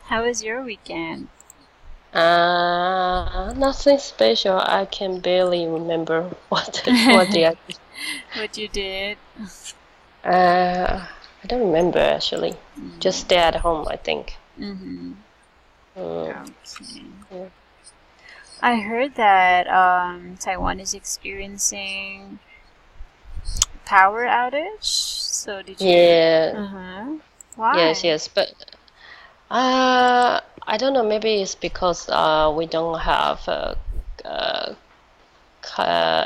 How was your weekend? Nothing special. I can barely remember what did I. What you did? I don't remember actually. Just stay at home, I think. Mm-hmm. Mm, Okay. yeah. I heard that Taiwan is experiencing power outage. So did you? Yeah. Uh-huh. Yes, Why? yes, but I don't know. Maybe it's because we don't have uh,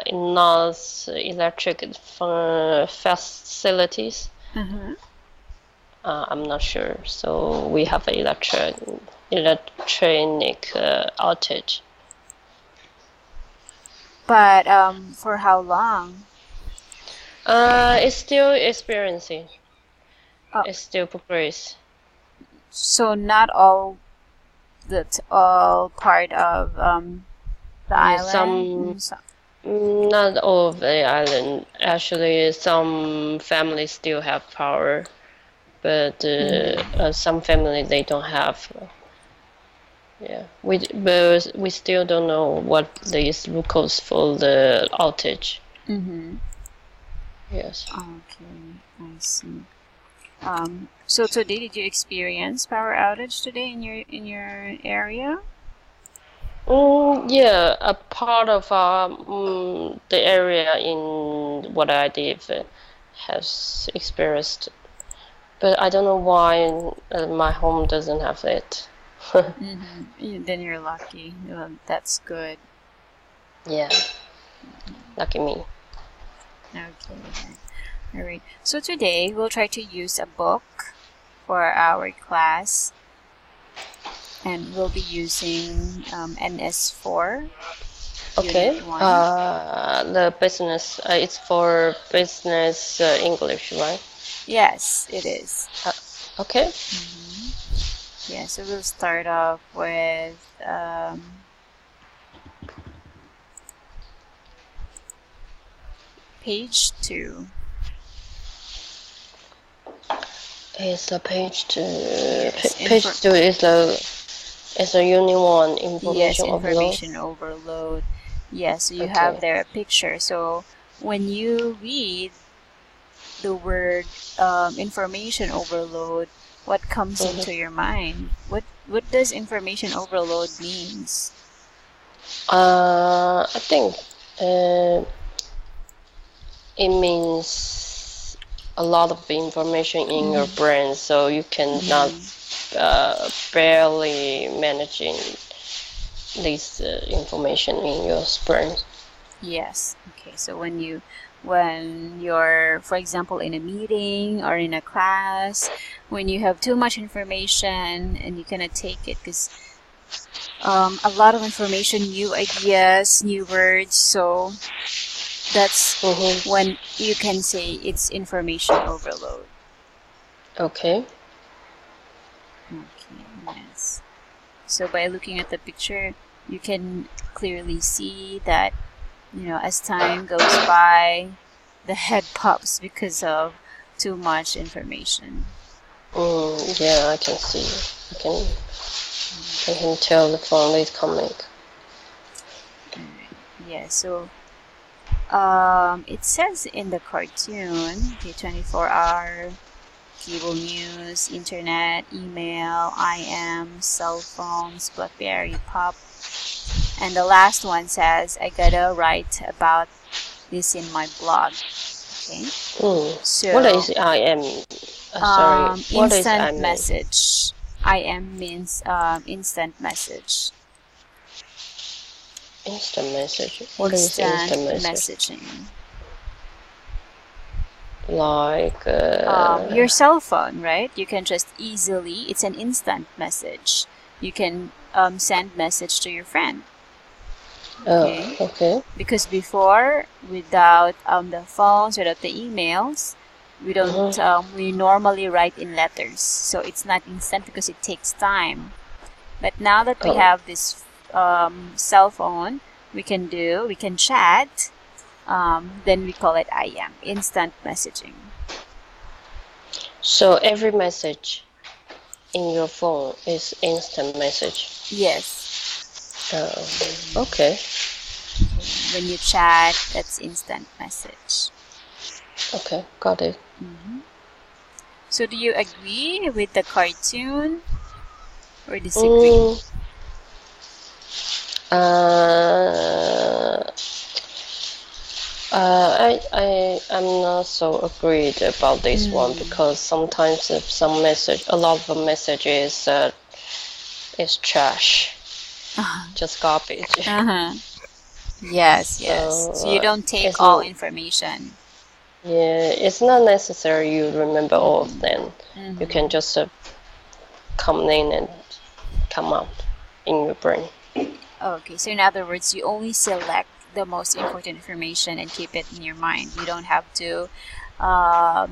enough electric facilities. Uh-huh. I'm not sure. So we have an electronic outage. But for how long? It's still experiencing. Uh, It's still progress. so not all all part of the island. Some, not all of the island. Actually, some families still have power, but Mm-hmm. some families they don't have. Yeah, but we still don't know what the root cause for the outage. Mm-hmm. Yes. Okay, I see. So today, did you experience power outage today in your area? Yeah, a part of the area in what I live has experienced, but I don't know why my home doesn't have it. Mm-hmm. Then you're lucky. Well, that's good. Yeah, lucky me. Okay. All right. So today we'll try to use a book for our class, and we'll be using NS4 Unit Okay. 1. The business, it's for business English, right? Yes, it is. Uh, okay. Yeah. So we'll start off with page 2. It's a page two. Yes. Page two is a unit one Yes, information overload. information overload. Yes, so you have Okay. there a picture. So when you read the word information overload, what comes into Mm-hmm. your mind? What does information overload means? I think uh, it means a lot of information in your Mm-hmm. brain, so you cannot Mm-hmm. barely managing this information in your brain. Yes. Okay. So when you're, for example, in a meeting or in a class, when you have too much information and you cannot take it because a lot of information, new ideas, new words. So that's Mm-hmm. when you can say it's information overload. Okay. Okay, yes. So by looking at the picture, you can clearly see that, as time goes by, the head pops because of too much information. Yeah, I can see. I can tell the phone is coming. Alright. Yeah, so it says in the cartoon, the 24-hour cable news, internet, email, IM, cell phones, BlackBerry, pop. And the last one says, I gotta write about this in my blog. Okay. What So, is IM? Sorry. What is instant IM? message. IM means instant message. Instant message. What is Instant instant message? messaging. Like, Your cell phone, right? You can just easily, it's an instant message. You can send message to your friend. Okay. okay. Because before, without the phones, without the emails, we don't. Mm-hmm. We normally write in letters, so it's not instant because it takes time. But now that we Oh, have this cell phone, we can chat. Then we call it IM, instant messaging. so every message in your phone is instant message. Yes. Okay. When you chat, that's instant message. Okay, got it. So do you agree with the cartoon or disagree? I'm not so agreed about this one because sometimes if a lot of messages is trash, just garbage. Yes, yes. So you don't take all information. Yeah, it's not necessary you remember all of them. You can just come in and come out in your brain. Okay, so in other words, you only select the most important information and keep it in your mind. You don't have to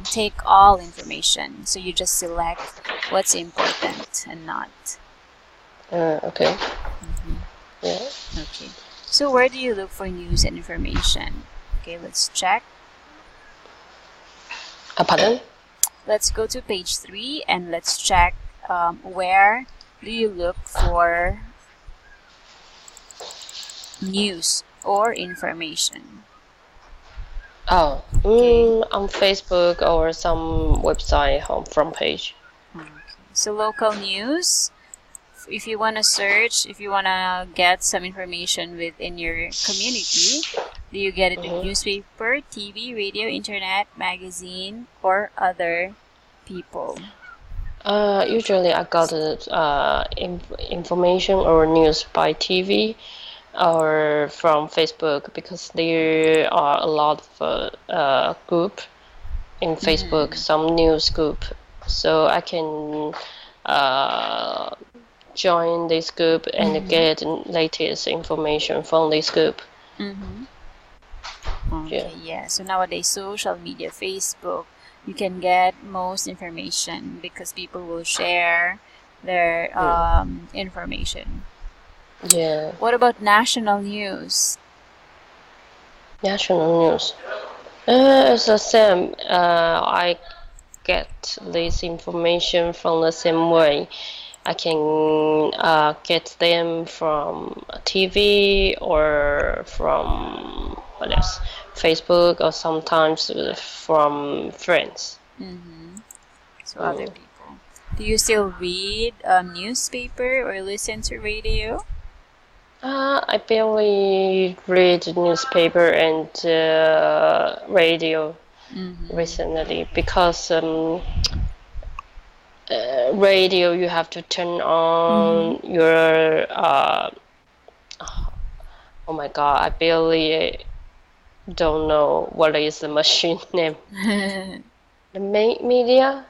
take all information. So you just select what's important and not. Okay. Yeah. Okay. So where do you look for news and information? Okay, let's check. Pardon? Let's go to page 3 and let's check where do you look for news or information. Oh, on Facebook or some website front page. Okay. So local news, if you want to search, if you want to get some information within your community, do you get it in newspaper, TV, radio, internet, magazine, or other people? Usually I got information or news by TV or from Facebook because there are a lot of group in Facebook, some news group. So I can join this group and get latest information from this group. Okay, yeah. So nowadays, social media, Facebook, you can get most information because people will share their information. Yeah. What about national news? National news. It's the same. I get this information from the same way. I can get them from TV or from what else? Facebook or sometimes from friends. So other people. Do you still read newspaper or listen to radio? I barely read newspaper and radio recently because radio you have to turn on your oh my god, I barely don't know what is the machine name. The media,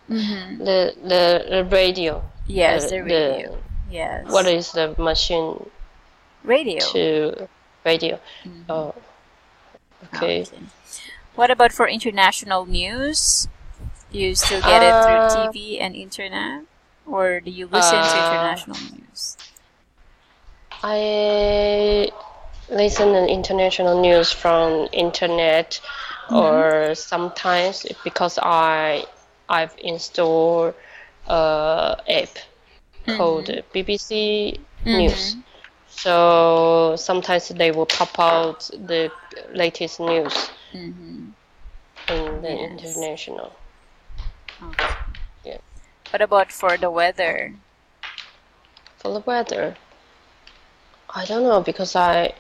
the radio. Yes, the radio. Yes. What is the machine? Radio. To radio. Oh, okay. What about for international news? Do you still get it through TV and internet? Or do you listen to international news? I listen to international news from internet or sometimes because I've installed app called BBC News. So sometimes they will pop out the latest news in the international. Okay. Yeah. What about for the weather? For the weather, I don't know because I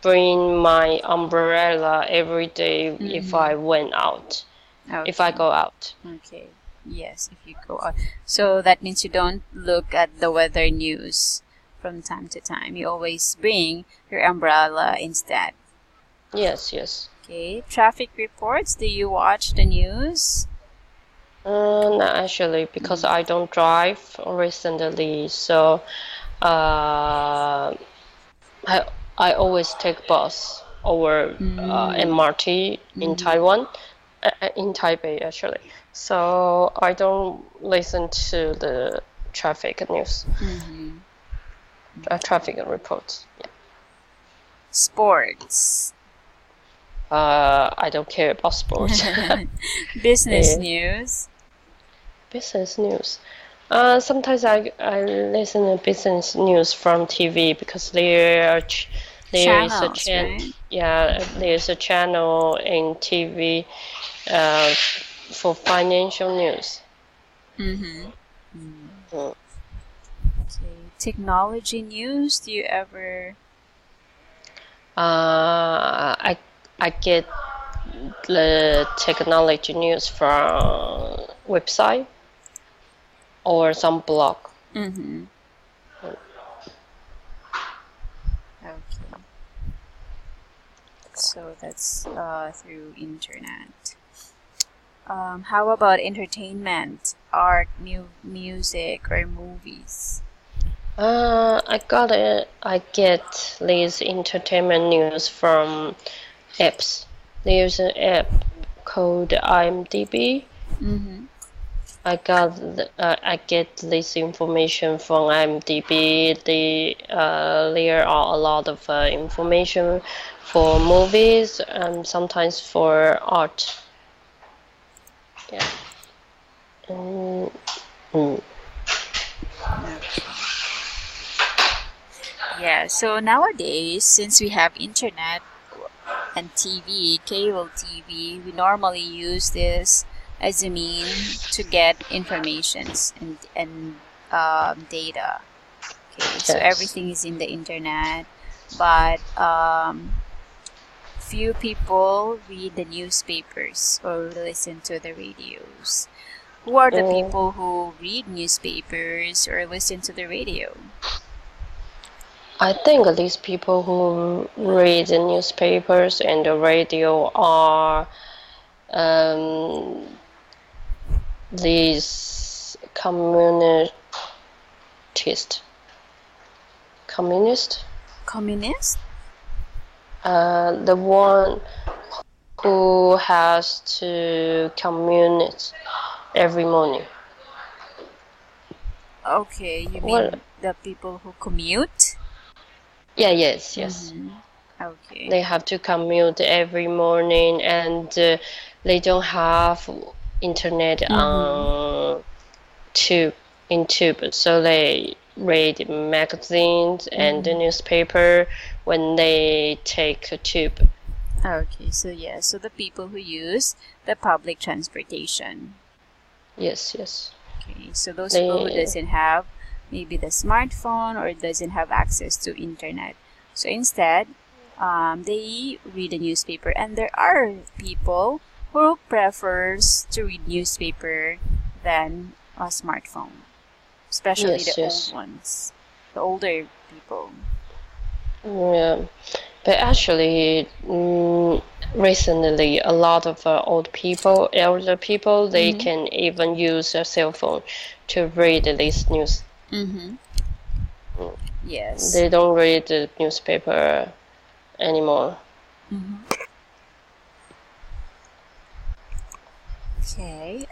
bring my umbrella every day if I went out. Okay. If I go out. Okay. Yes, if you go out. So that means you don't look at the weather news from time to time. You always bring your umbrella instead. Yes, yes. Okay. Traffic reports. Do you watch the news? No, actually, because I don't drive recently, so I always take bus or MRT in Taiwan, in Taipei actually. So I don't listen to the traffic news, traffic reports. Yeah. Sports. I don't care about sports. Business news. Business news. Sometimes I listen to business news from TV because there is a Channels, right? there's a channel in TV uh, for financial news. Mm-hmm. Mm. Okay. Technology news. Do you ever? I get the technology news from website or some blog. Mm-hmm. Okay. So that's through internet. How about entertainment, art, music, or movies? I get these entertainment news from apps. There's an app called IMDb. Mm-hmm. I get this information from IMDb. There are a lot of information for movies and sometimes for art. Yeah. Mm, mm. Okay. Yeah. So nowadays, since we have internet and TV, cable TV, we normally use this as a mean to get informations and data. Okay, so Yes. everything is in the internet, but few people read the newspapers or listen to the radios. Who are the Mm, people who read newspapers or listen to the radio? I think these people who read the newspapers and the radio are these communist, Communist? the one who has to commute every morning. Okay, you What? mean the people who commute? Yes. Mm-hmm. Okay. They have to commute every morning, and they don't have internet Mm-hmm. on tube tube, so they read magazines and the Mm-hmm. newspaper when they take a tube. Okay, so yeah, so the people who use the public transportation. Yes. Okay, so those people who They doesn't have maybe the smartphone or doesn't have access to internet. So instead, they read a newspaper, and there are people who prefers to read newspaper than a smartphone, especially the old yes. ones, the older people. Yeah. But actually, recently, a lot of elder people, they Mm-hmm. can even use a cell phone to read this news. Mm-hmm. Yes. They don't read the newspaper anymore. Mm-hmm. Okay.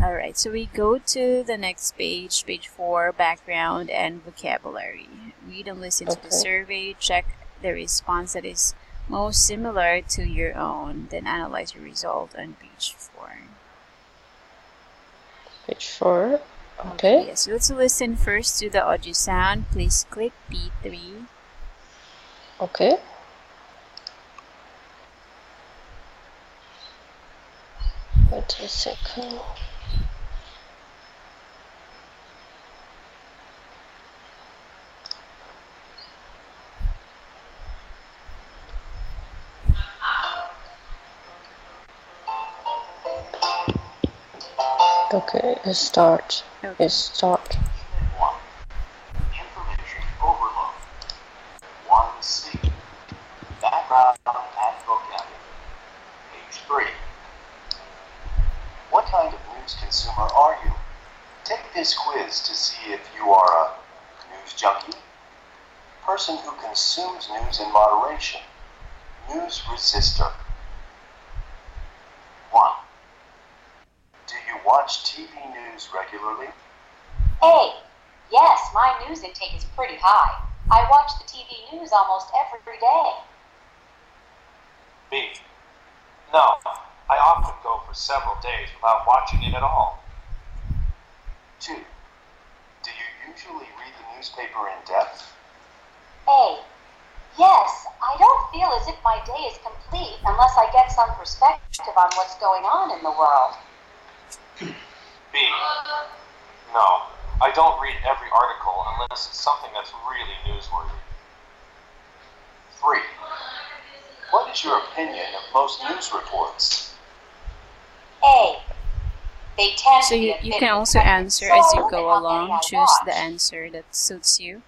All right. So we go to the next page, page 4, background and vocabulary. Read and listen to the Okay. survey. Check the response that is most similar to your own. Then analyze your result on page 4. Page 4. Okay. Okay. Yes. So let's listen first to the audio sound. Please click P3. Okay. Wait a second. Okay, start. Okay. Start. Information overload. 1C. Background and vocabulary. Page 3. What kind of news consumer are you? Take this quiz to see if you are a news junkie, person who consumes news in moderation, news resistor. 1. Do you watch TV news regularly? A. Yes, my news intake is pretty high. I watch the TV news almost every day. B. No, I often go for several days without watching it at all. 2. Do you usually read the newspaper in depth? A. Yes, I don't feel as if my day is complete unless I get some perspective on what's going on in the world. B. No, I don't read every article unless it's something that's really newsworthy. 3. What is your opinion of most news reports? A. They tend So to be you can also answer as you go along. Choose the answer that suits you.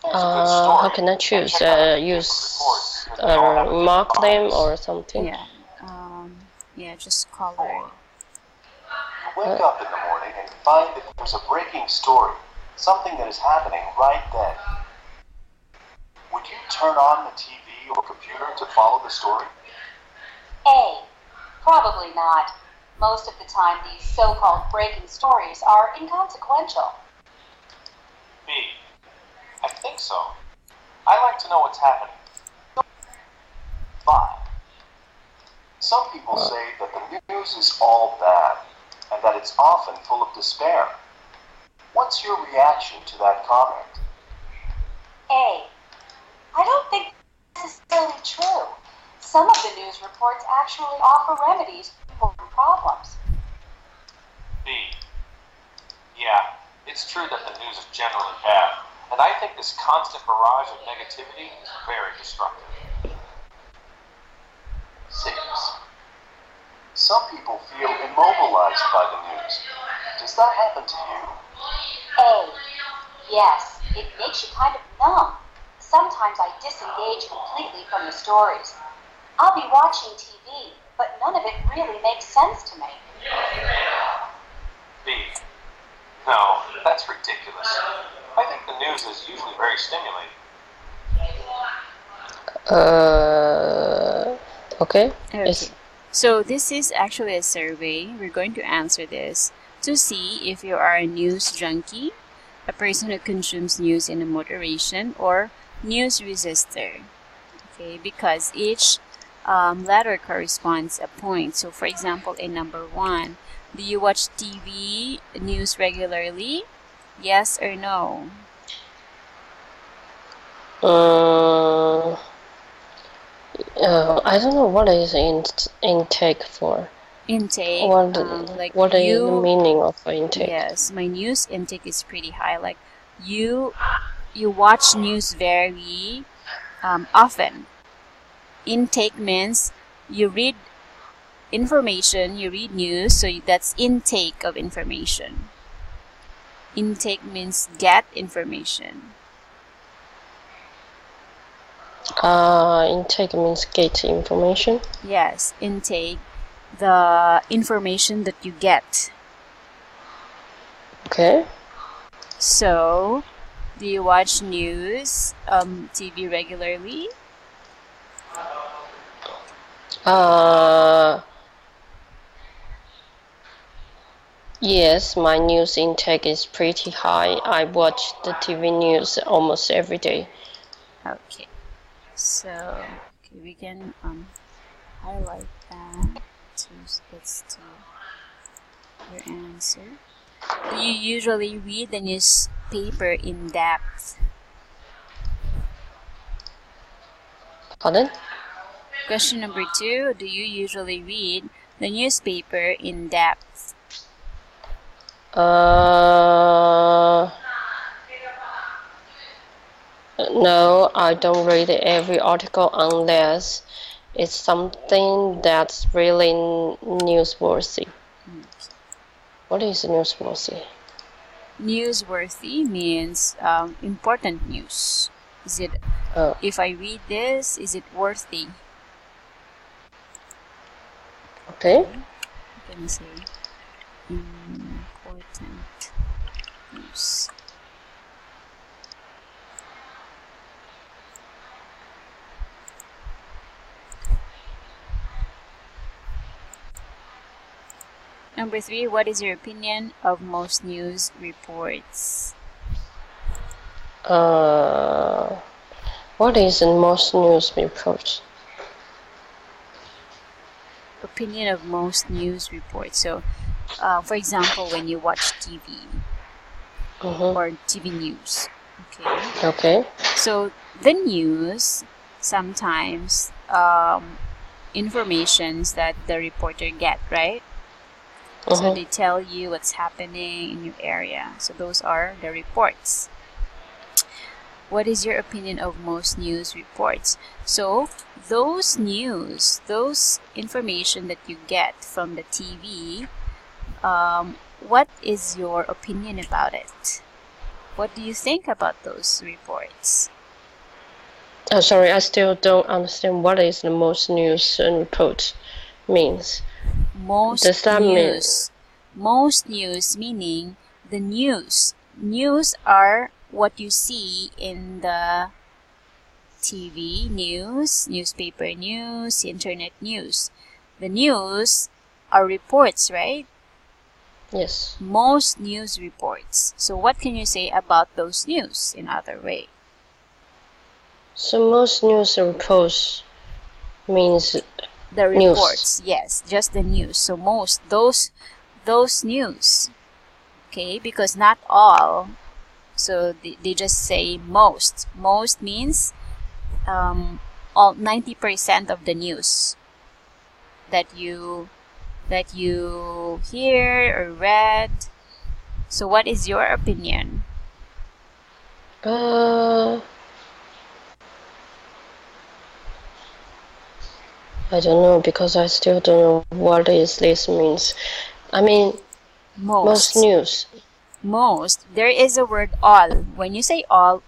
How can I choose? Use mark them or something? Yeah, just color it. You wake up in the morning and find that there's a breaking story, something that is happening right then. Would you turn on the TV or computer to follow the story? A. Probably not. Most of the time, these so-called breaking stories are inconsequential. B. I think so. I like to know what's happening. 5. Some people say that the news is all bad, and that it's often full of despair. What's your reaction to that comment? A. I don't think this is necessarily true. Some of the news reports actually offer remedies for problems. B. Yeah, it's true that the news is generally bad, and I think this constant barrage of negativity is very destructive. 6. Some people feel immobilized by the news. Does that happen to you? A. Yes, it makes you kind of numb. Sometimes I disengage completely from the stories. I'll be watching TV, but none of it really makes sense to me. B. No, that's ridiculous. I think the news is usually very stimulating. Okay. Okay. So this is actually a survey. We're going to answer this to see if you are a news junkie, a person who consumes news in a moderation, or news resistor. Okay, because each letter corresponds a point. So for example, in number 1, do you watch TV news regularly? Yes or no? I don't know what is intake for. Intake, like what is the meaning of intake? Yes, my news intake is pretty high. Like you watch news very often. Intake means you read information, you read news, so that's intake of information. Intake means get information. Intake means get information. Yes, intake, the information that you get. Okay. So, do you watch news, TV regularly? Yes, my news intake is pretty high. I watch the TV news almost every day. Okay. So, we can highlight that. Let's do your answer. Do you usually read the newspaper in depth? Pardon? Question number 2. Do you usually read the newspaper in depth? No, I don't read every article unless it's something that's really newsworthy. What is newsworthy? Newsworthy means important news. Is it? If I read this, is it worthy? Okay. You can say important news. Number 3, what is your opinion of most news reports? What is the most news reports? Opinion of most news reports. So, For example, when you watch TV or TV news. Okay. Okay. So the news sometimes informations that the reporter get, right? So they tell you what's happening in your area. So those are the reports. What is your opinion of most news reports? So those news, those information that you get from the TV, what is your opinion about it? What do you think about those reports? Oh, sorry, I still don't understand what is the most news and report means. Most Does that news. Most news meaning the news. News are what you see in the TV news, newspaper news, internet news. The news are reports, right? Yes. Most news reports. So what can you say about those news in other way? So most news reports means the reports. News. Yes, just the news. So most those news. Okay, because not all. So they just say most. Most means all 90% of the news that you hear or read. So what is your opinion? I don't know, because I still don't know what is this means. I mean, most news. Most. There is a word all. When you say all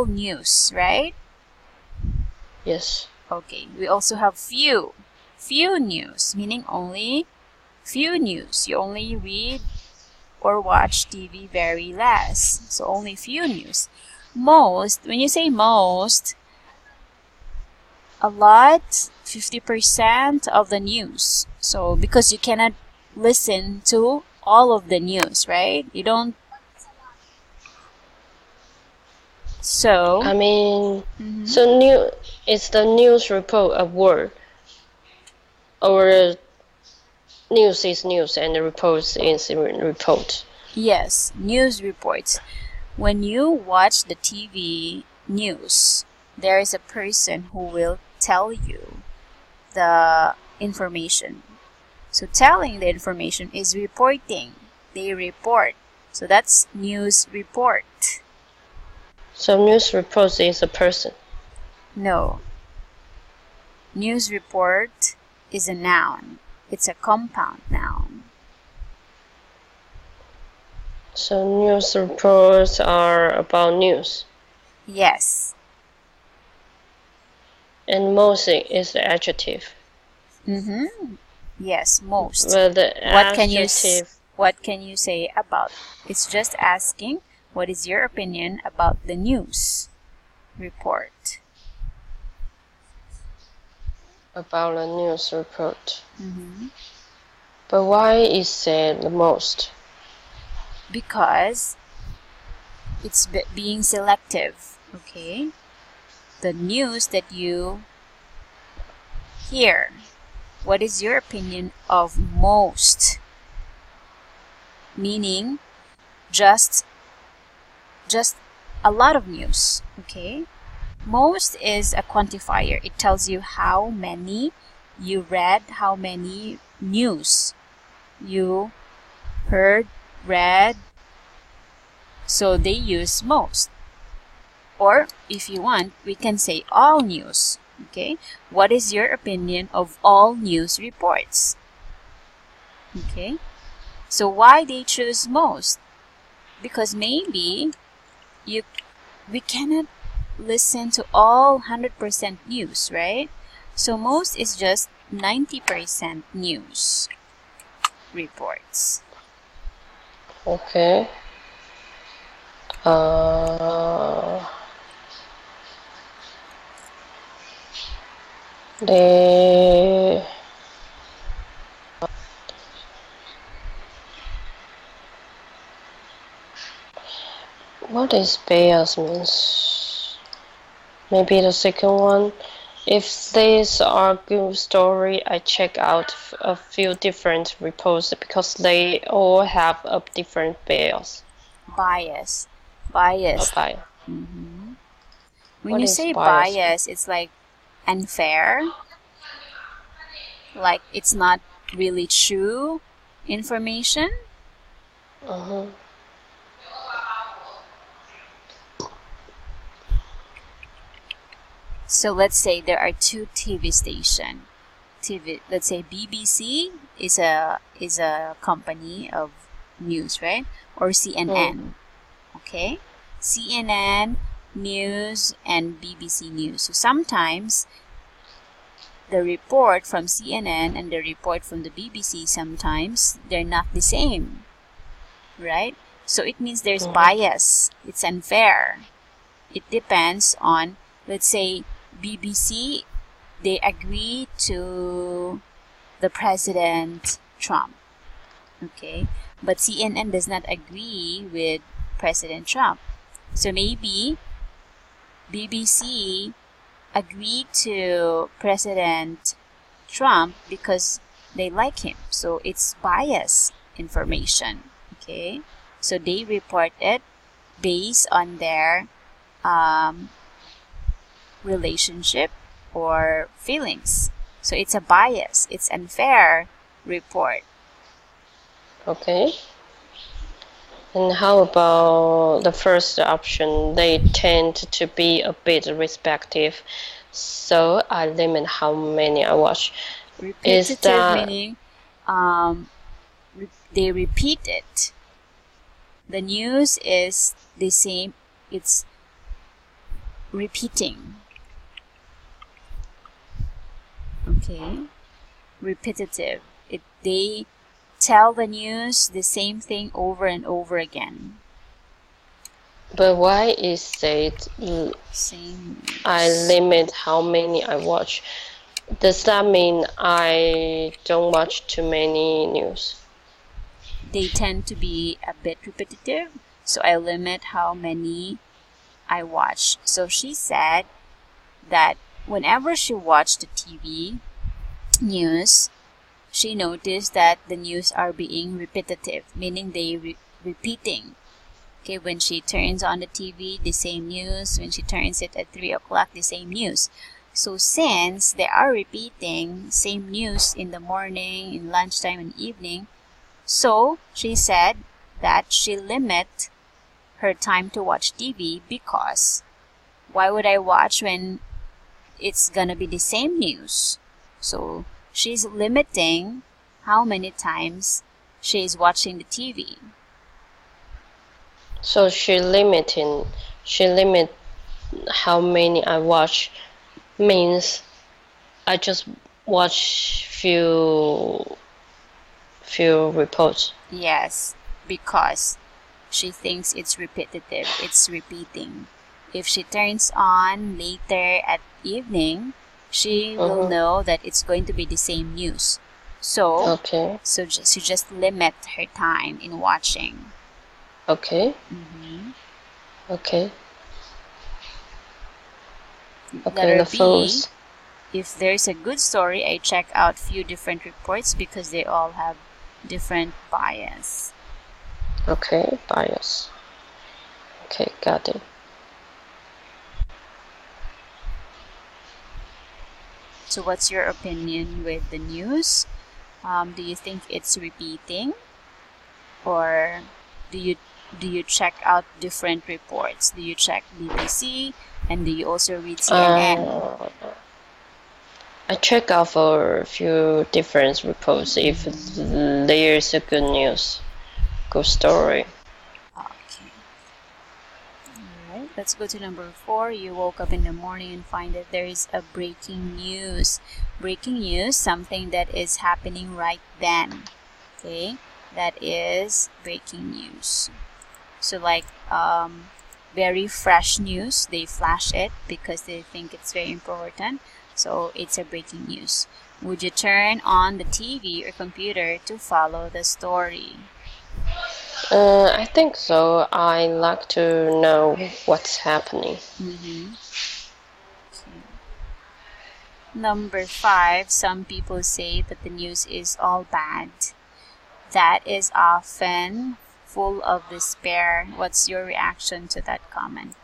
news, right? Yes. Okay. We also have few. Few news, meaning only few news. You only read or watch TV very less. So only few news. Most, when you say most, a lot, 50% of the news. So because you cannot listen to all of the news, right? You don't. So I mean, so new. It's the news report a word, or news is news and the report is report. Yes, news reports. When you watch the TV news, there is a person who will tell you the information. So telling the information is reporting. They report. So that's news report. So news report is a person? No. News report is a noun. It's a compound noun. So news reports are about news? Yes. And most is the adjective? Yes, most. Well, the what can you say about? It's just asking, what is your opinion about the news report? About the news report. But why is it the most? Because it's being selective, okay? The news that you hear. What is your opinion of most? Meaning just a lot of news, okay? Most is a quantifier. It tells you how many you read, how many news you heard, read. So they use most. Or if you want, we can say all news. Okay, what is your opinion of all news reports? Okay, so why they choose most? Because maybe we cannot listen to all 100% news, right? So most is just 90% news reports. Okay. What is bias means? Maybe the second one. If these are good story, I check out a few different reports because they all have a different bias. Bias. Bias. Mm-hmm. When What you is say bias? bias, it's like unfair. Like it's not really true information. Uh-huh. So let's say there are two TV station. Let's say BBC is a company of news, right? Or CNN. Okay? CNN News and BBC News. So sometimes the report from CNN and the report from the BBC, sometimes they're not the same, right? So it means there's bias. It's unfair. It depends on, let's say, BBC, they agree to the President Trump, okay? But CNN does not agree with President Trump. So maybe BBC agreed to President Trump because they like him. So it's bias information, okay? So they report it based on their relationship or feelings. So it's a bias. It's unfair report. Okay. And how about the first option? They tend to be a bit respective, so I limit how many I watch. Repetitive meaning they repeat it. The news is the same. It's repeating. Okay, repetitive. They tell the news the same thing over and over again. But why is it Same news. I limit how many I watch? Does that mean I don't watch too many news? They tend to be a bit repetitive, so I limit how many I watch. So she said that whenever she watched the TV news, she noticed that the news are being repetitive, meaning they repeating. Okay, when she turns on the TV, the same news. When she turns it at 3 o'clock, the same news. So since they are repeating same news in the morning, in lunchtime, and evening, so she said that she limit her time to watch TV because why would I watch when it's gonna be the same news? So she's limiting how many times she's watching the TV. So she limit how many I watch means I just watch few reports. Yes, because she thinks it's repetitive, it's repeating. If she turns on later at evening, she will know that it's going to be the same news. So, she just limit her time in watching. Okay. Okay. Letter B, if there's a good story, I check out few different reports because they all have different bias. Okay, bias. Okay, got it. So what's your opinion with the news? Do you think it's repeating, or do you check out different reports? Do you check BBC and do you also read CNN? I check out for a few different reports if there's a good news, good story. Okay. Alright, let's go to number 4. You woke up in the morning and find that there is a breaking news. Breaking news, something that is happening right then. Okay, that is breaking news. So like very fresh news, they flash it because they think it's very important. So it's a breaking news. Would you turn on the TV or computer to follow the story? I think so. I like to know what's happening. Number 5, some people say that the news is all bad. That is often full of despair. What's your reaction to that comment?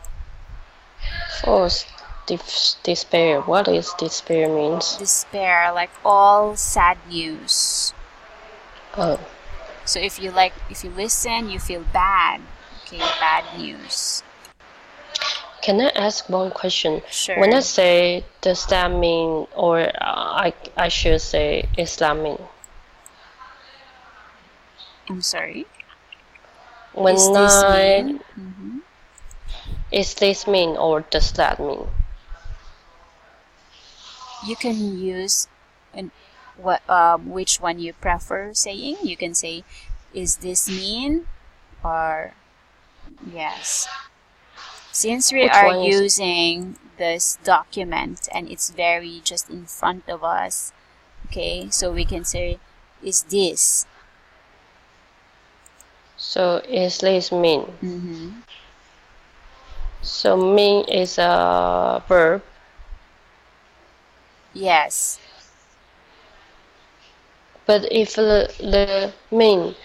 False despair. What is despair means? Despair, like all sad news. Oh. So if you listen, you feel bad. Okay, bad news. Can I ask one question? Sure. When I say does that mean, or I should say is that mean? I'm sorry. When Is this mean? Is this mean or does that mean? You can use which one you prefer saying. You can say, is this mean? Or yes. Since we are using this document and it's very just in front of us, okay, so we can say, is this? So is this mean? So mean is a verb. Yes. But if mean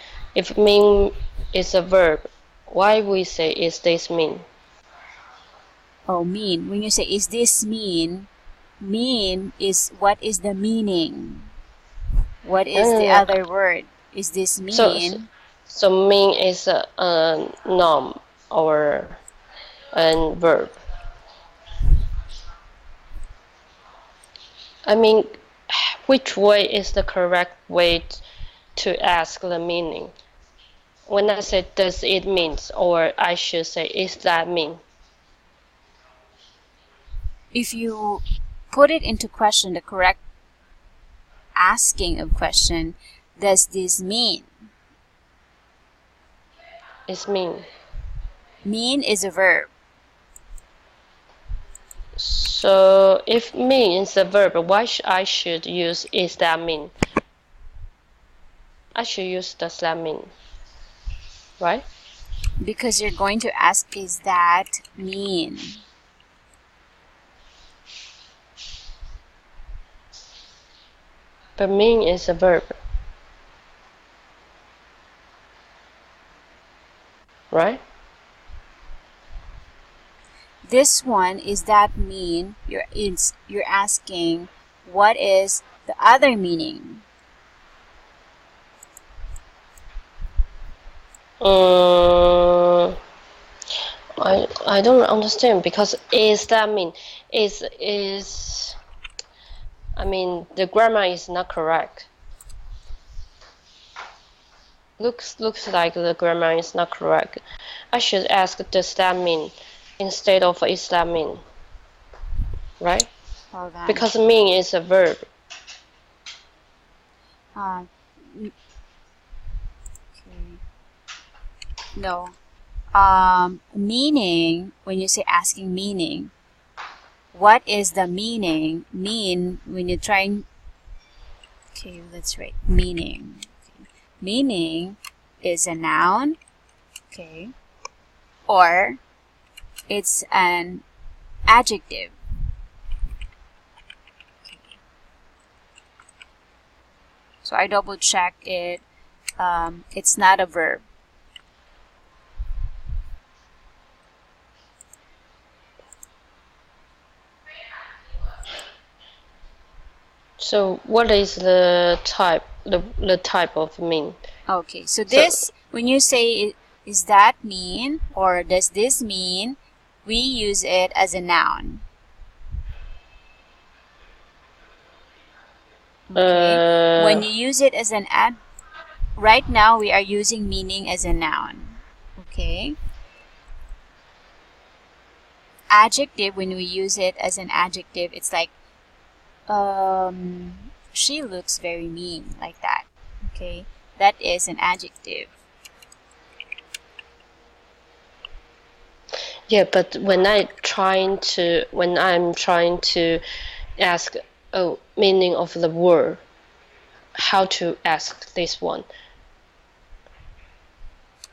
is a verb, why we say is this mean? Oh, mean. When you say is this mean, mean is what is the meaning? What is the other word? Is this mean? So mean is a noun or a verb. I mean, which way is the correct way to ask the meaning? When I say does it mean, or I should say is that mean? If you put it into question, the correct asking of question, does this mean? It's mean. Mean is a verb. So if mean is a verb, why I should use is that mean? I should use does that mean, right? Because you're going to ask, is that mean? But mean is a verb, right? This one, is that mean? You're asking, what is the other meaning? I don't understand, because is that mean is I mean the grammar is not correct. Looks like the grammar is not correct. I should ask does that mean instead of is that mean, right? Hold on. Because mean is a verb. Okay. No. Meaning, when you say asking meaning, what is the meaning? Mean, when you're trying... Okay, let's write meaning. Okay. Meaning is a noun, okay, or it's an adjective. Okay. So I double check it. It's not a verb. So what is the type of mean? Okay, so this, when you say is that mean or does this mean, we use it as a noun. Okay. When you use it as an right now we are using meaning as a noun. Okay. Adjective, when we use it as an adjective, it's like she looks very mean, like that. Okay, that is an adjective. Yeah, but when I'm trying to ask meaning of the word, how to ask this one?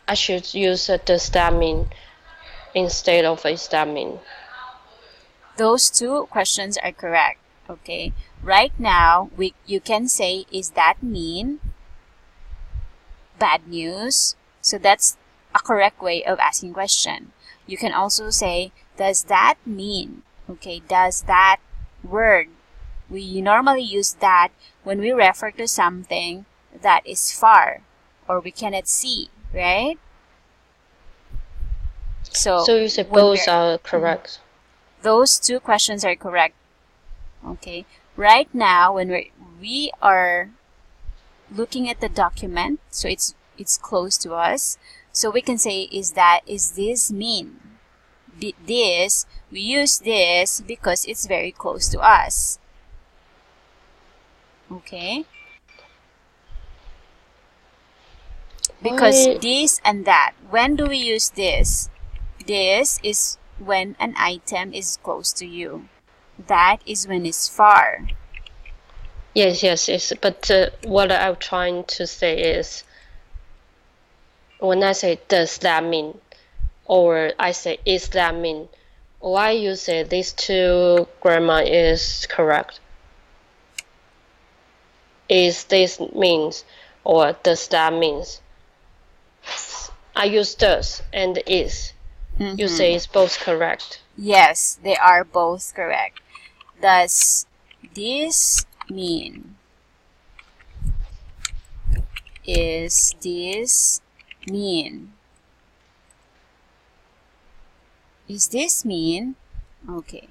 I should use does that mean instead of is that mean. Those two questions are correct. Okay, right now you can say, is that mean bad news? So that's a correct way of asking question. You can also say, does that mean? Okay, does that word, we normally use that when we refer to something that is far or we cannot see, right? So you say both are correct. Those two questions are correct. Okay. Right now, when we are looking at the document, so it's close to us, so we can say, is this mean? This, we use this because it's very close to us. Okay. Because this and that. When do we use this? This is when an item is close to you. That is when it's far. Yes. But what I'm trying to say is, when I say does that mean, or I say is that mean, why you say these two grammar is correct? Is this means or does that means? I use does and is. You say it's both correct. Yes, they are both correct. Does this mean? Is this mean? Is this mean? Okay.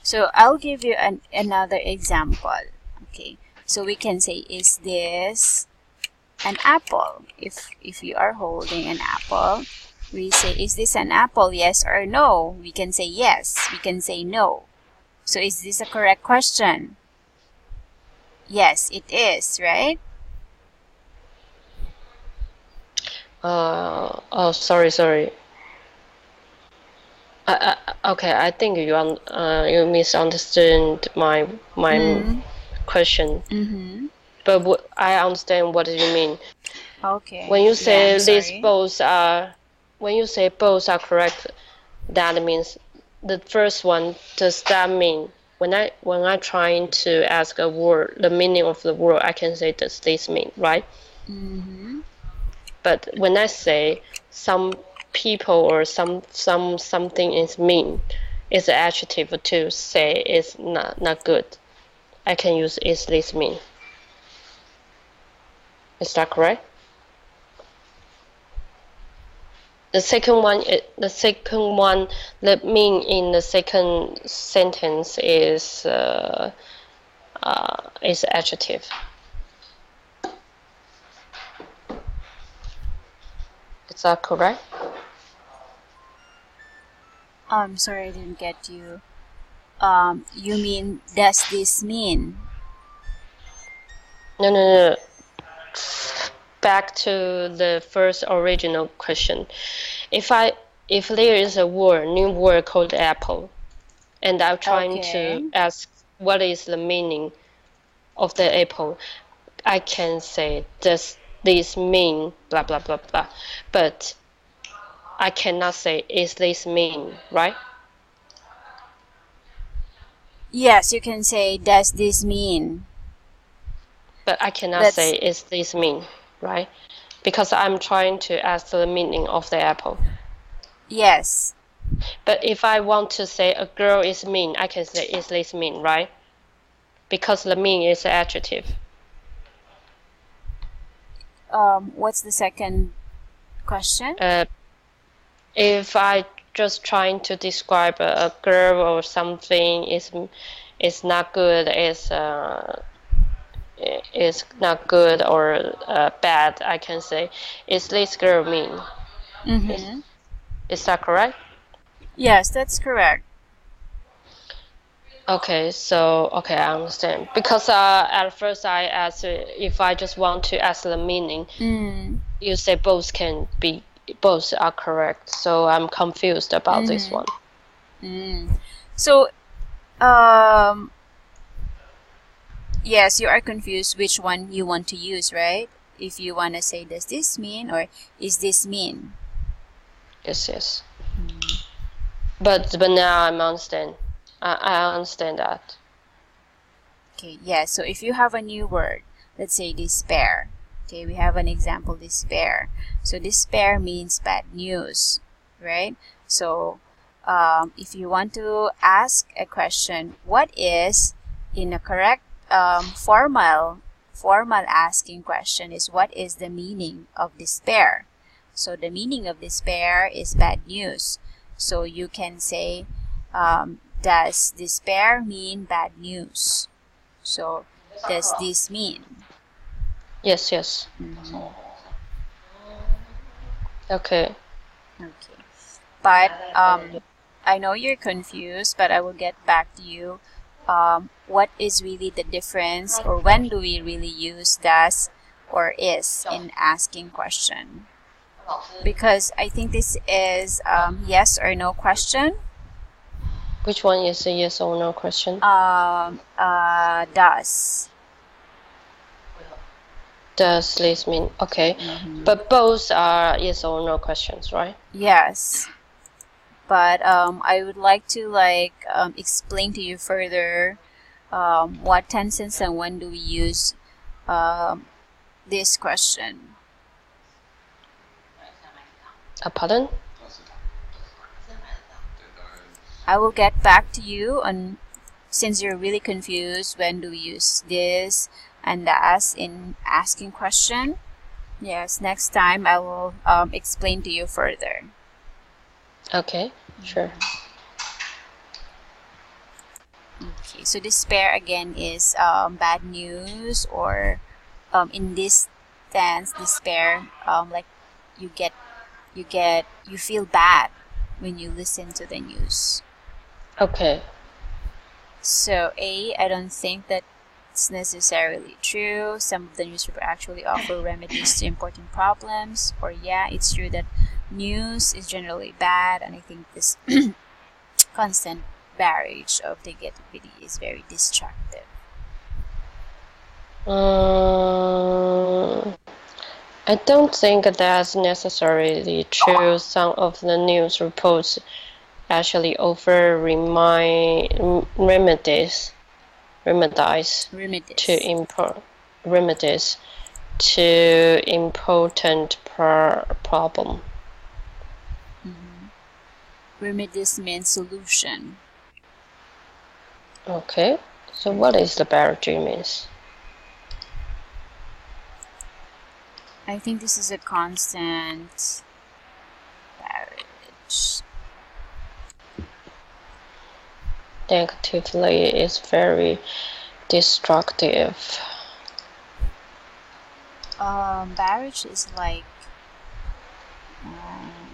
So I'll give you another example. Okay. So we can say, is this an apple? If you are holding an apple, we say, is this an apple? Yes or no? We can say yes. We can say no. So is this a correct question? Yes, it is, right? Oh, sorry. Okay, I think you misunderstood my question. But I understand what you mean. Okay. When you say when you say both are correct, that means the first one. Does that mean when I trying to ask a word, the meaning of the word, I can say does this mean, right? But when I say some people or something is mean, it's an adjective to say it's not good. I can use is this mean. Is that correct? The second one, the mean in the second sentence is adjective. Is that correct? I'm sorry, I didn't get you. You mean, does this mean? No. Back to the first original question. If there is a new word called apple, and I'm trying to ask what is the meaning of the apple, I can say, does this mean blah blah blah blah, but I cannot say is this mean, right? Yes, you can say, does this mean? But I cannot say is this mean, right? Because I'm trying to ask the meaning of the apple. Yes. But if I want to say a girl is mean, I can say is this mean, right? Because the mean is an adjective. What's the second question? If I just trying to describe a girl or something is not good, is not good or bad, I can say, is this girl mean? Is that correct? Yes, that's correct. Okay, I understand. Because at first I asked if I just want to ask the meaning. You say both are correct. So I'm confused about this one. So, yes, you are confused which one you want to use, right? if you want to say, does this mean, or is this mean? Yes. But now I understand. I understand that. Okay, yeah, so if you have a new word, let's say despair. Okay, we have an example, despair. So despair means bad news, right? So if you want to ask a question, what is, in a correct formal asking question is, what is the meaning of despair? So the meaning of despair is bad news. So you can say, does despair mean bad news? So does this mean? Yes. Okay. But I know you're confused, but I will get back to you. What is really the difference, or when do we really use does or is in asking question? Because I think this is yes or no question. Which one is a yes or no question? Does. Does this mean? Okay. But both are yes or no questions, right? Yes. But I would like to explain to you further what tenses and when do we use this question. Pardon? I will get back to you on, since you're really confused, when do we use this and as in asking question. Yes, next time I will explain to you further. Okay, sure. Okay, so despair again is bad news, or in this tense, despair, like you feel bad when you listen to the news. Okay. So I don't think that's necessarily true. Some of the newspaper actually offer remedies to important problems. Or yeah, it's true that news is generally bad, and I think this constant barrage of negativity is very destructive. I don't think that's necessarily true. Some of the news reports actually offer remedies to important problem. Remedies means solution. Okay, so what is the barrage means? I think this is a constant barrage. Negatively is very destructive. Barrage is like,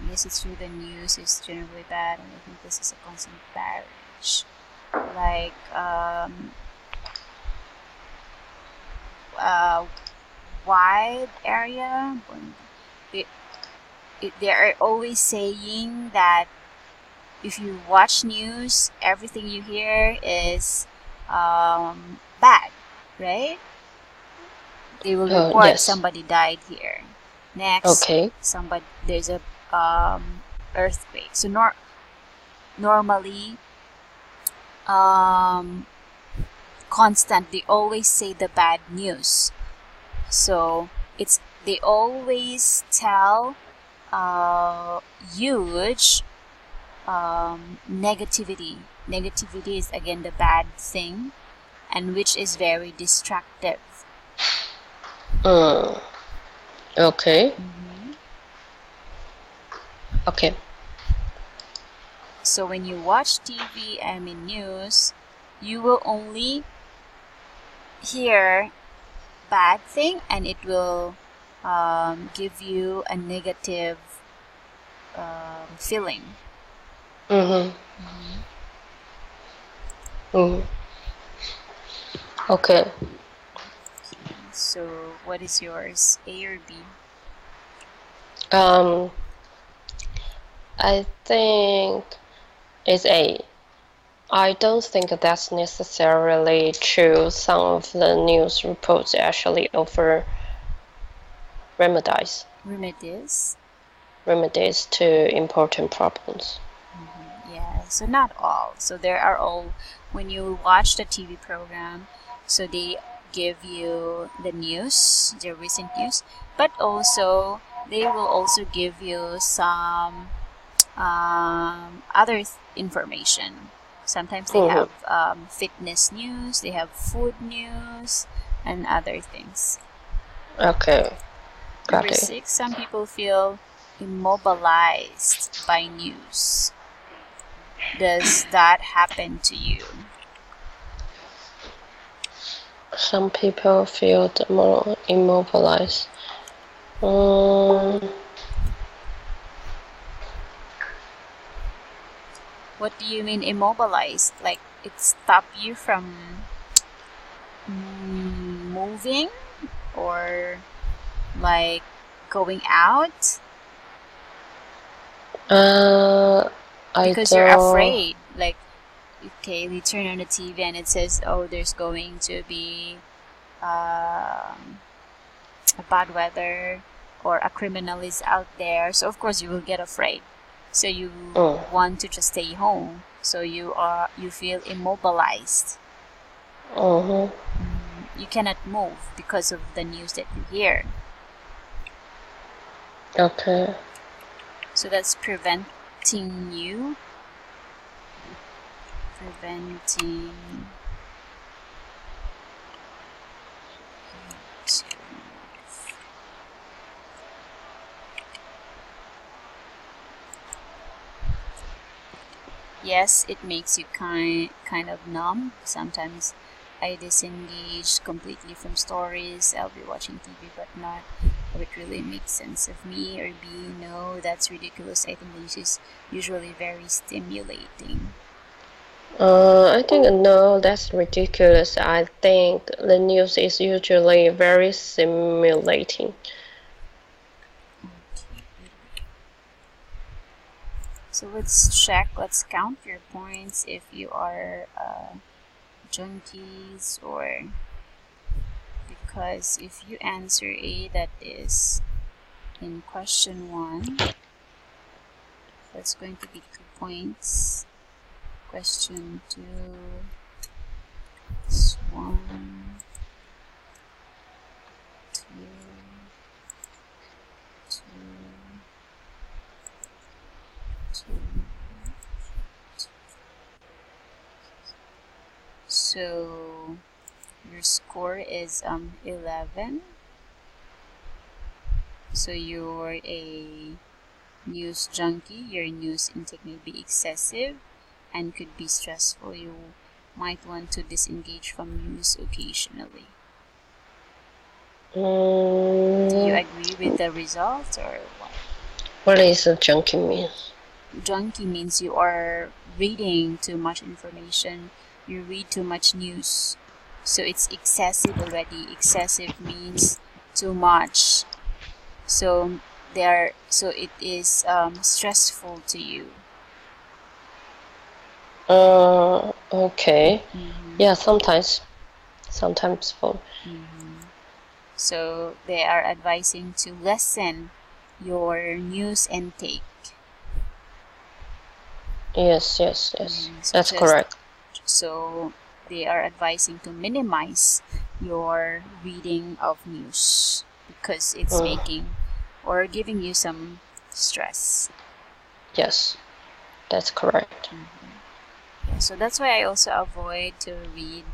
yes, it's true, the news is generally bad, and I think this is a constant barrage. Like, wide area. They are always saying that if you watch news, everything you hear is bad, right? They will report yes. Somebody died here. Next, okay. There's a earthquake. So normally, constant, they always say the bad news. So they always tell huge negativity. Negativity is again the bad thing, and which is very destructive. Okay. Okay. So when you watch TV, news, you will only hear bad thing, and it will give you a negative feeling. Okay. So what is yours, A or B? I think it's A. I don't think that's necessarily true. Some of the news reports actually offer remedies to important problems. Yeah, so not all. So there are all, when you watch the TV program, so they give you the news, the recent news, but also they will also give you some other information. Sometimes they have fitness news, they have food news, and other things. Okay. Got Number it. 6, some people feel immobilized by news. Does that happen to you? Some people feel more immobilized. What do you mean immobilized? Like it stopped you from moving, or like going out? Because you're afraid. Like, okay, we turn on the TV and it says, oh, there's going to be a bad weather or a criminal is out there. So of course you will get afraid. So you want to just stay home. So you feel immobilized. You cannot move because of the news that you hear. Okay. So that's preventing you. Yes, it makes you kind of numb. Sometimes I disengage completely from stories. I'll be watching TV, but not what really makes sense of me, or B, no, that's ridiculous. I think the news is usually very stimulating. I think no, that's ridiculous. I think the news is usually very stimulating. So let's count your points if you are junkies, or because if you answer A, that is in question 1, that's going to be 2 points. Question 2 is 1, 2, 2, 2. So your score is 11. So you're a news junkie. Your news intake may be excessive and could be stressful. You might want to disengage from news occasionally. Do you agree with the results, or what? What is a junkie mean? Junkie means you are reading too much information. You read too much news. So it's excessive already. Excessive means too much. So it is stressful to you. Okay. Yeah, sometimes for. So they are advising to lessen your news intake. Yes. That's correct. So they are advising to minimize your reading of news because it's making or giving you some stress. Yes, that's correct. Yeah, so that's why I also avoid to read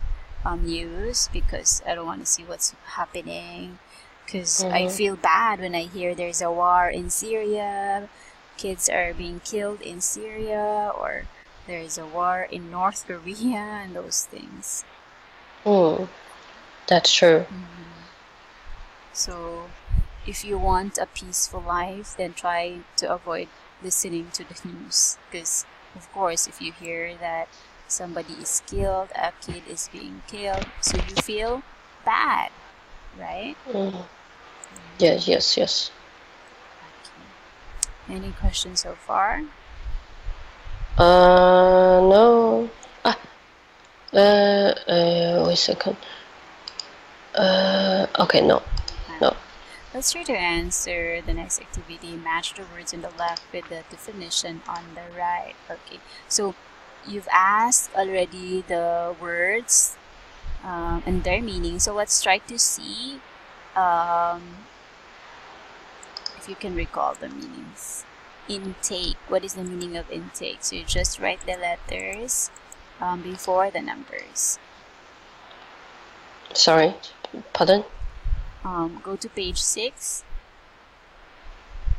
news, because I don't want to see what's happening, because I feel bad when I hear there's a war in Syria, kids are being killed in Syria, or there is a war in North Korea, and those things. That's true. So if you want a peaceful life, then try to avoid listening to the news, because of course if you hear that somebody is killed, a kid is being killed, so you feel bad, right? Yes. Okay. Any questions so far? No. Wait a second. Okay, no. Let's try to answer the next activity. Match the words on the left with the definition on the right. Okay, so you've asked already the words and their meaning. So let's try to see if you can recall the meanings. Intake. What is the meaning of intake? So you just write the letters before the numbers. Sorry, pardon? Go to page 6.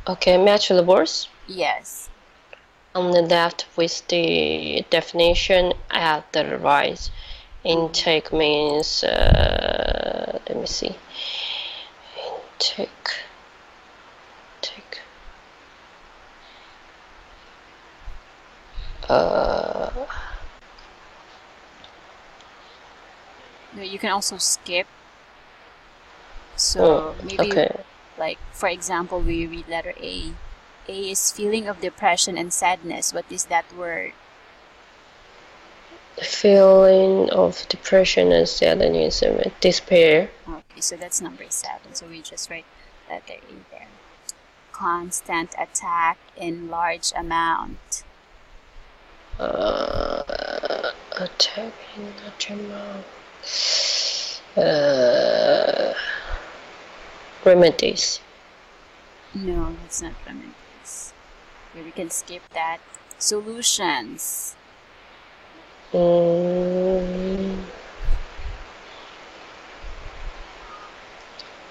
Okay, match the words. Yes. On the left with the definition at the right. Intake means, let me see. Intake. You can also skip. So maybe, okay. like for example, we read letter A. A is feeling of depression and sadness. What is that word? Feeling of depression and sadness and despair. Okay, so that's number 7. So we just write letter A there. Constant attack in large amount. Attack in large amount. Remedies. No, that's not remedies. Okay, we can skip that. Solutions.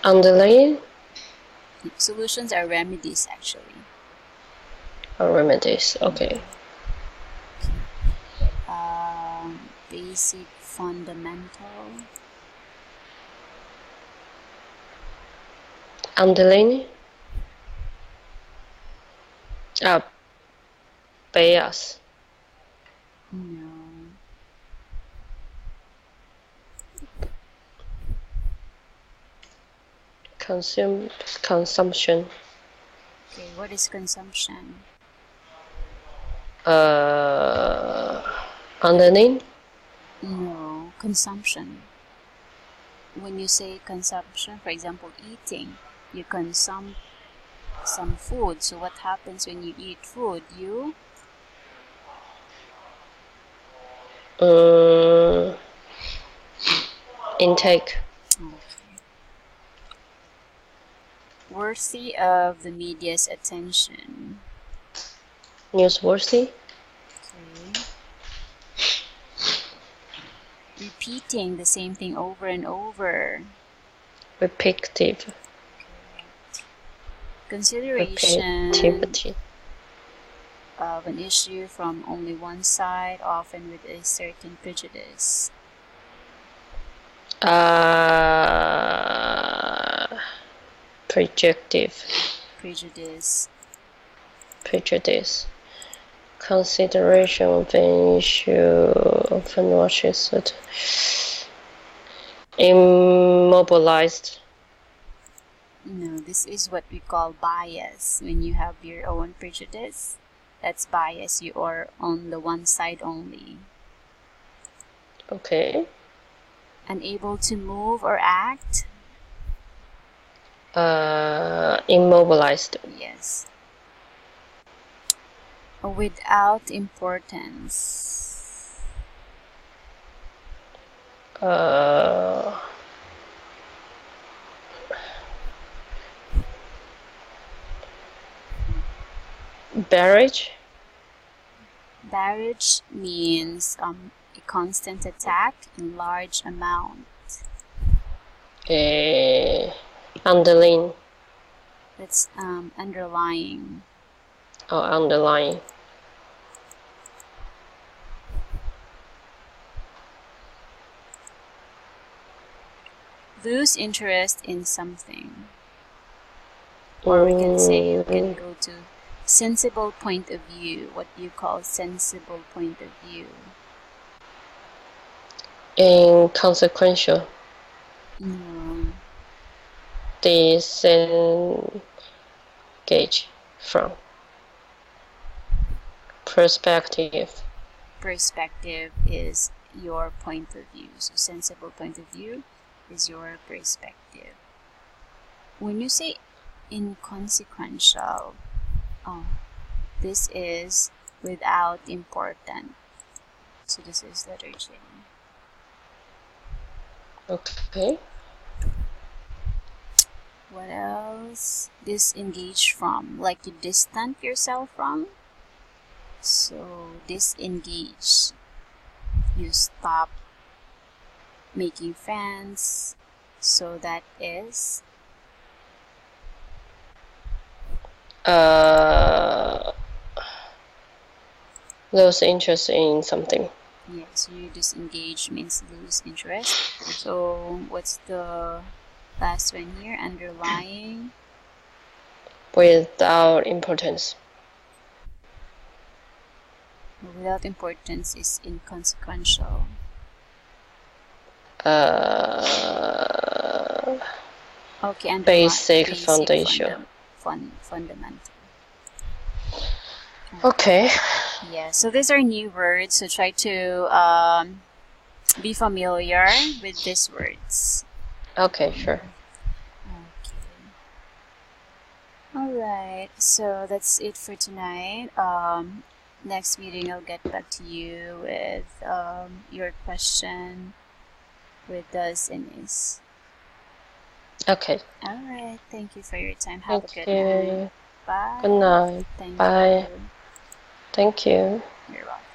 Underlying. Solutions are remedies, actually. Remedies. Okay. Basic, fundamental. Underlying. Bias. No. Consumption. Okay, what is consumption? Underneath? No, consumption. When you say consumption, for example, eating, you consume some food. So what happens when you eat food? You intake. okay. Worthy of the media's attention. Newsworthy. Okay. Repeating the same thing over and over. Repetitive. Consideration Repetitivity. of an issue from only one side, often with a certain prejudice. Projective. Prejudice. Consideration of an issue often watches it. Immobilized. No, this is what we call bias. When you have your own prejudice, that's bias. You are on the one side only. Okay. Unable to move or act. Immobilized. Yes. Without importance. Barrage. Barrage means a constant attack in large amount. Underlying. That's underlying. Oh, underlying. Lose interest in something. Or we can say you can go to sensible point of view. What do you call sensible point of view? Inconsequential. No. Disengage from. Perspective. Perspective is your point of view. So sensible point of view is your perspective. when you say inconsequential, this is without important. So this is letter J. Okay. What else? Disengage from, like you distant yourself from. So disengage. You stop making friends. So that is lose interest in something. yes, you disengage means lose interest. So what's the last one here? Underlying. Without importance. Without importance is inconsequential. Okay, and basic foundation. Fundamental. Okay. Yeah, so these are new words, so try to be familiar with these words. Okay, sure. Okay. Alright, so that's it for tonight. Next meeting I'll get back to you with your question with does and is. Okay. Alright, thank you for your time. Have Thank a good night. you. Bye. Good night. Thank Bye. you. Thank you. You're welcome.